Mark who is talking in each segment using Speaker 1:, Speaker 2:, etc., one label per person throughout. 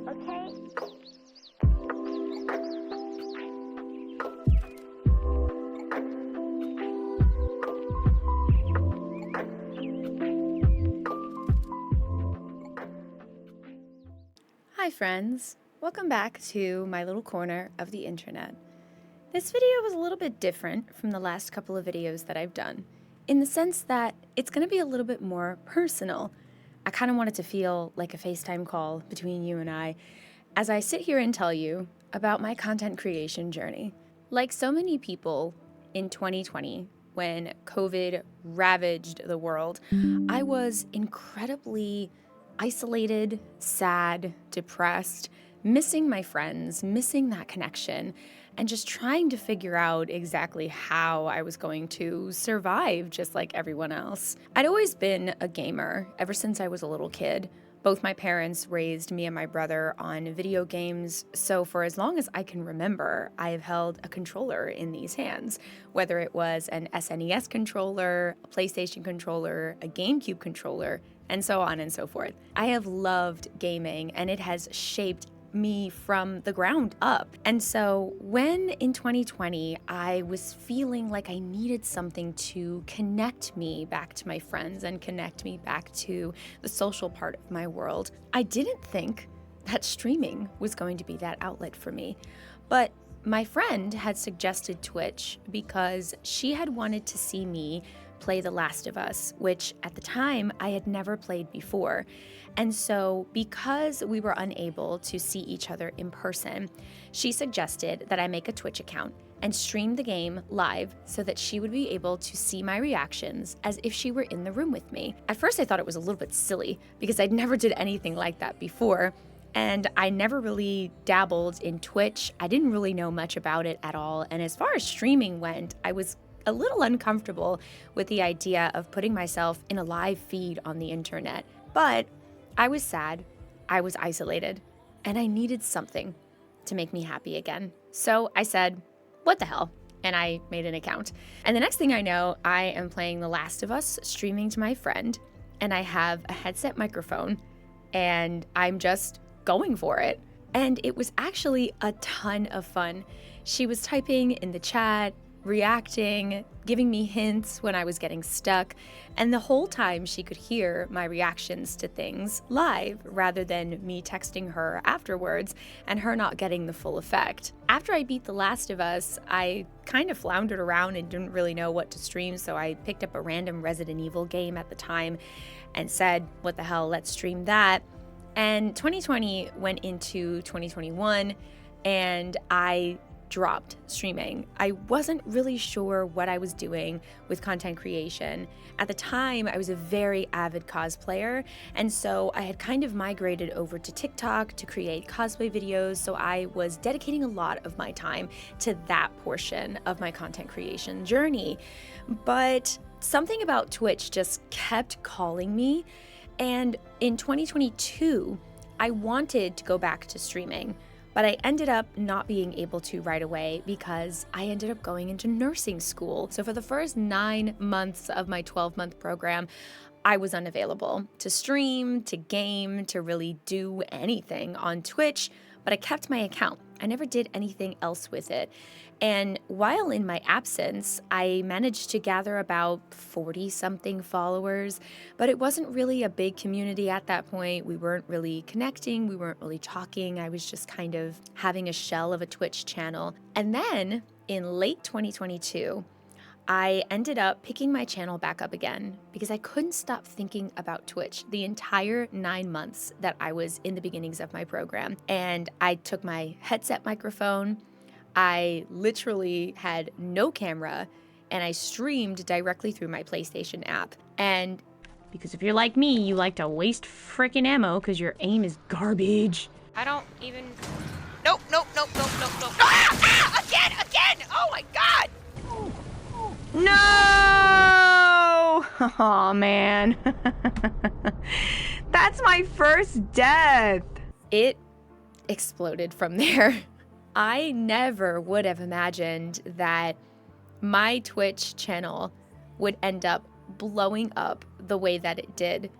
Speaker 1: okay?
Speaker 2: Hi friends, welcome back to my little corner of the internet. This video was a little bit different from the last couple of videos that I've done, in the sense that it's going to be a little bit more personal. I kind of want it to feel like a FaceTime call between you and I, as I sit here and tell you about my content creation journey. Like so many people in 2020, when COVID ravaged the world, I was incredibly isolated, sad, depressed, missing my friends, missing that connection, and just trying to figure out exactly how I was going to survive just like everyone else. I'd always been a gamer ever since I was a little kid. Both my parents raised me and my brother on video games, so for as long as I can remember, I have held a controller in these hands, whether it was an SNES controller, a PlayStation controller, a GameCube controller, and so on and so forth. I have loved gaming, and it has shaped me from the ground up. And so when in 2020 I was feeling like I needed something to connect me back to my friends and connect me back to the social part of my world, I didn't think that streaming was going to be that outlet for me. But my friend had suggested Twitch because she had wanted to see me play The Last of Us, which at the time I had never played before. And so because we were unable to see each other in person, she suggested that I make a Twitch account and stream the game live so that she would be able to see my reactions as if she were in the room with me. At first I thought it was a little bit silly because I'd never did anything like that before. And I never really dabbled in Twitch. I didn't really know much about it at all. And as far as streaming went, I was a little uncomfortable with the idea of putting myself in a live feed on the internet. But I was sad, I was isolated, and I needed something to make me happy again. So I said, what the hell? And I made an account. And the next thing I know, I am playing The Last of Us, streaming to my friend, and I have a headset microphone, and I'm just going for it. And it was actually a ton of fun. She was typing in the chat, reacting, giving me hints when I was getting stuck, and the whole time she could hear my reactions to things live rather than me texting her afterwards and her not getting the full effect. After I beat The Last of Us, I kind of floundered around and didn't really know what to stream, so I picked up a random Resident Evil game at the time and said, what the hell, let's stream that. And 2020 went into 2021, and I dropped streaming. I wasn't really sure what I was doing with content creation. At the time, I was a very avid cosplayer, and so I had kind of migrated over to TikTok to create cosplay videos, so I was dedicating a lot of my time to that portion of my content creation journey. But something about Twitch just kept calling me, and in 2022, I wanted to go back to streaming. But I ended up not being able to right away because I ended up going into nursing school. So for the first 9 months of my 12-month program, I was unavailable to stream, to game, to really do anything on Twitch, but I kept my account. I never did anything else with it. And while in my absence, I managed to gather about 40-something followers, but it wasn't really a big community at that point. We weren't really connecting, we weren't really talking. I was just kind of having a shell of a Twitch channel. And then in late 2022, I ended up picking my channel back up again because I couldn't stop thinking about Twitch the entire 9 months that I was in the beginnings of my program. And I took my headset microphone, I literally had no camera, and I streamed directly through my PlayStation app. And because if you're like me, you like to waste frickin' ammo because your aim is garbage.
Speaker 3: I don't even... Nope. Ah! Again! Oh my god!
Speaker 2: No! Oh man. That's my first death. It exploded from there. I never would have imagined that my Twitch channel would end up blowing up the way that it did.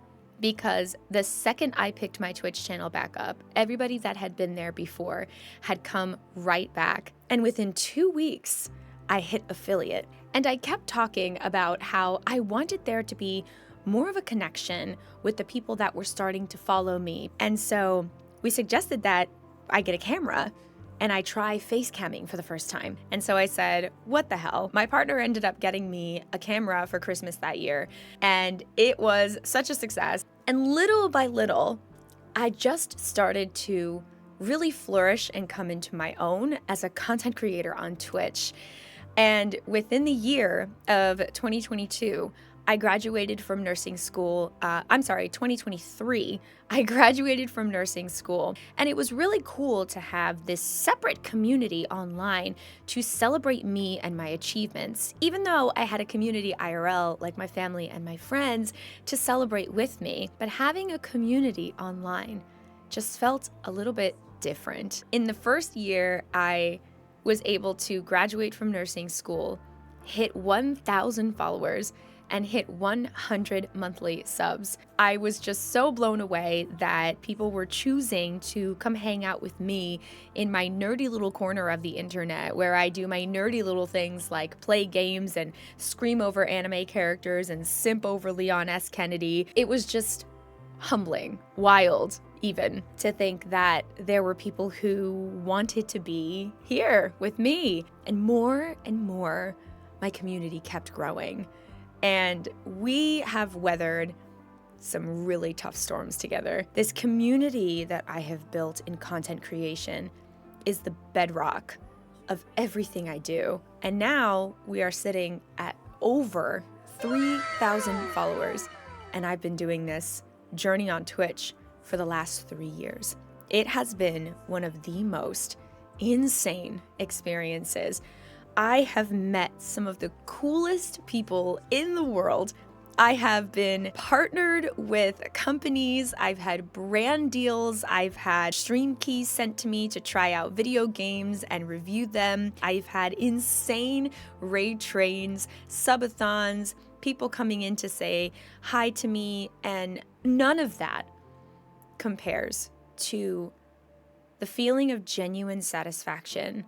Speaker 2: because the second I picked my Twitch channel back up, everybody that had been there before had come right back. And within 2 weeks, I hit affiliate. And I kept talking about how I wanted there to be more of a connection with the people that were starting to follow me. And so we suggested that I get a camera and I try face camming for the first time. And so I said, what the hell? My partner ended up getting me a camera for Christmas that year, and it was such a success. And little by little, I just started to really flourish and come into my own as a content creator on Twitch. And within the year of 2022, I graduated from nursing school. 2023, I graduated from nursing school. And it was really cool to have this separate community online to celebrate me and my achievements, even though I had a community IRL, like my family and my friends, to celebrate with me. But having a community online just felt a little bit different. In the first year, I was able to graduate from nursing school, hit 1,000 followers, and hit 100 monthly subs. I was just so blown away that people were choosing to come hang out with me in my nerdy little corner of the internet, where I do my nerdy little things like play games and scream over anime characters and simp over Leon S. Kennedy. It was just humbling, wild even, to think that there were people who wanted to be here with me. And more, my community kept growing. And we have weathered some really tough storms together. This community that I have built in content creation is the bedrock of everything I do. And now we are sitting at over 3,000 followers. And I've been doing this journey on Twitch for the last 3 years. It has been one of the most insane experiences. I have met some of the coolest people in the world. I have been partnered with companies, I've had brand deals, I've had stream keys sent to me to try out video games and review them. I've had insane raid trains, subathons, people coming in to say hi to me, and none of that compares to the feeling of genuine satisfaction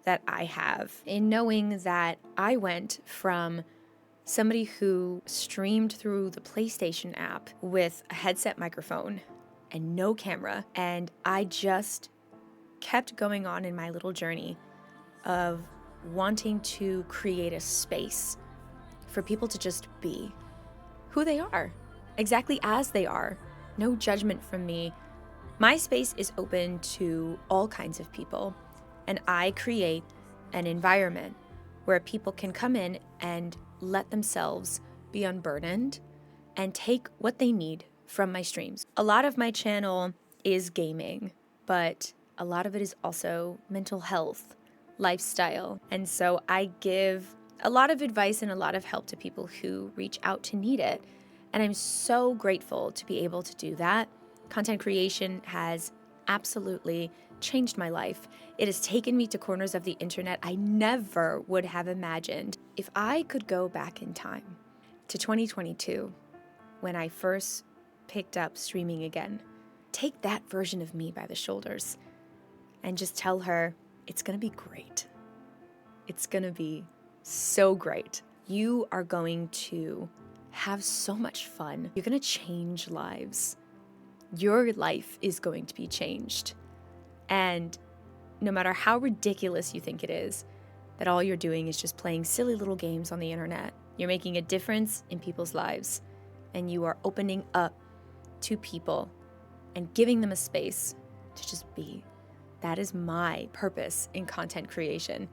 Speaker 2: that I have in knowing that I went from somebody who streamed through the PlayStation app with a headset microphone and no camera, and I just kept going on in my little journey of wanting to create a space for people to just be who they are, exactly as they are. No judgment from me. My space is open to all kinds of people, and I create an environment where people can come in and let themselves be unburdened and take what they need from my streams. A lot of my channel is gaming, but a lot of it is also mental health, lifestyle. And so I give a lot of advice and a lot of help to people who reach out to need it. And I'm so grateful to be able to do that. Content creation has absolutely changed my life. It has taken me to corners of the internet I never would have imagined. If I could go back in time to 2022, when I first picked up streaming again, take that version of me by the shoulders and just tell her, it's gonna be great. It's gonna be so great. You are going to have so much fun. You're gonna change lives. Your life is going to be changed. And no matter how ridiculous you think it is, that all you're doing is just playing silly little games on the internet, you're making a difference in people's lives, and you are opening up to people and giving them a space to just be. That is my purpose in content creation.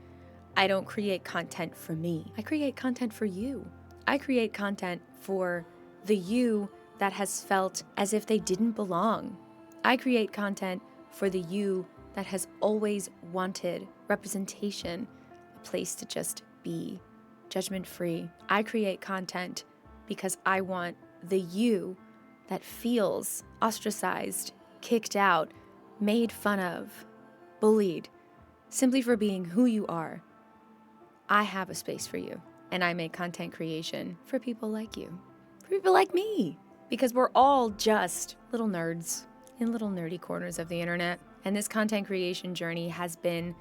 Speaker 2: I don't create content for me. I create content for you. I create content for the you that has felt as if they didn't belong. I create content for the you that has always wanted representation, a place to just be, judgment-free. I create content because I want the you that feels ostracized, kicked out, made fun of, bullied, simply for being who you are. I have a space for you, and I make content creation for people like you, for people like me. because we're all just little nerds in little nerdy corners of the internet. And this content creation journey has been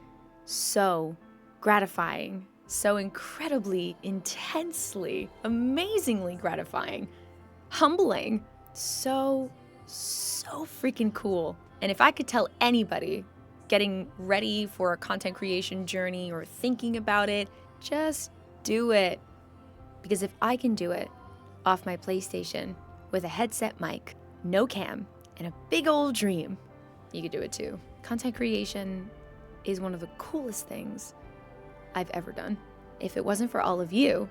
Speaker 2: so gratifying, so incredibly, intensely, amazingly gratifying, humbling, so freaking cool. And if I could tell anybody getting ready for a content creation journey or thinking about it, just do it. Because if I can do it off my PlayStation with a headset mic, no cam, and a big old dream, you could do it too. Content creation is one of the coolest things I've ever done. If it wasn't for all of you,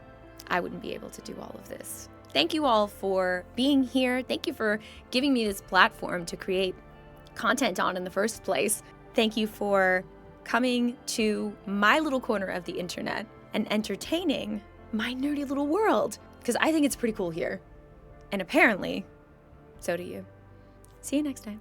Speaker 2: I wouldn't be able to do all of this. Thank you all for being here. Thank you for giving me this platform to create content on in the first place. Thank you for coming to my little corner of the internet and entertaining my nerdy little world, because I think it's pretty cool here. And apparently, so do you. See you next time.